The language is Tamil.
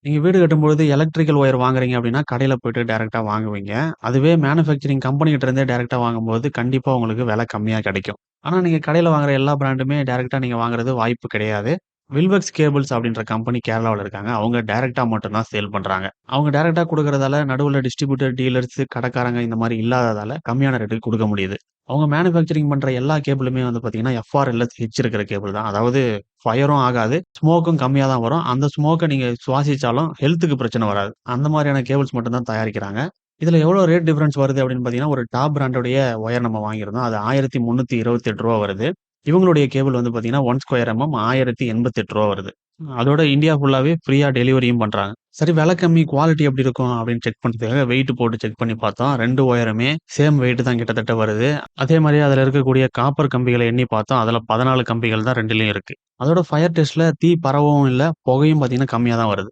நீங்க வீடு கட்டும்பொழுது எலக்ட்ரிக்கல் ஒயர் வாங்குறீங்க அப்படின்னா, கடையில போயிட்டு டைரக்ட்டா வாங்குவீங்க. அதுவே மேனுஃபேக்சரிங் கம்பெனிகிட்ட இருந்தே டைரக்ட்டா வாங்கும்போது, கண்டிப்பா உங்களுக்கு விலை கம்மியா கிடைக்கும். ஆனா, நீங்க கடையில வாங்குற எல்லா பிராண்டுமே டைரக்ட்டா நீங்க வாங்குறது வாய்ப்பு கிடையாது. வில்வெக்ஸ் கேபிள்ஸ் அப்படின்ற கம்பெனி கேரளாவுல இருக்காங்க. அவங்க டைரக்ட்டா மட்டும் தான் சேல் பண்றாங்க. அவங்க டைரக்ட்டா குடுக்குறதால, நடுவுல டிஸ்ட்ரிபியூட்டர், டீலர்ஸ், கடைக்காரங்க இந்த மாரி இல்லாததால, கம்மியான ரேட்டுக்கு குடுக்க முடியுது. அவங்க மேனுஃபேக்சரிங் பண்ற எல்லா கேபிளுமே வந்து பார்த்தீங்கன்னா, எஃப்ஆர்எல்எஸ்-ஹெச் இருக்கிற கேபிள் தான். அதாவது ஃபயரும் ஆகாது. ஸ்மோக்கும் கம்மியா தான் வரும். அந்த ஸ்மோக்க நீங்க சுவாசிச்சாலும் ஹெல்த்துக்கு பிரச்சனை வராது. அந்த மாரியான கேபிள்ஸ் மட்டும் தான் தயாரிக்கிறாங்க. இதுல எவ்வளோ ரேட் டிஃபரன்ஸ் வருது அப்படின்னு பார்த்தீங்கன்னா, ஒரு டாப் பிராண்டுடைய ஒயர் நம்ம வாங்கியிருந்தோம். அது ரூ. 1328 வருது. இவங்களுடைய கேபிள் வந்து பார்த்தீங்கன்னா, 1 ஸ்கொயர் எம்எம் ரூ. 1088 வருது. அதோட இந்தியா ஃபுல்லாவே ஃப்ரீயா டெலிவரியும் பண்றாங்க. சரி விலை கம்மி, குவாலிட்டி எப்படி இருக்கும் அப்படின்னு செக் பண்றதுக்காக வெயிட் போட்டு செக் பண்ணி பார்த்தோம். 2 ஒயருமே சேம் வெயிட் தான் கிட்டத்தட்ட வருது. அதே மாரி அதுல இருக்கக்கூடிய காப்பர் கம்பிகள எண்ணி பார்த்தோம். அதுல 14 கம்பிகள் தான் 2லயும் இருக்கு. அதோட ஃபயர் டெஸ்ட்ல தீ பரவவும் இல்ல, புகையும் பார்த்தீங்கன்னா கம்மியா தான் வருது.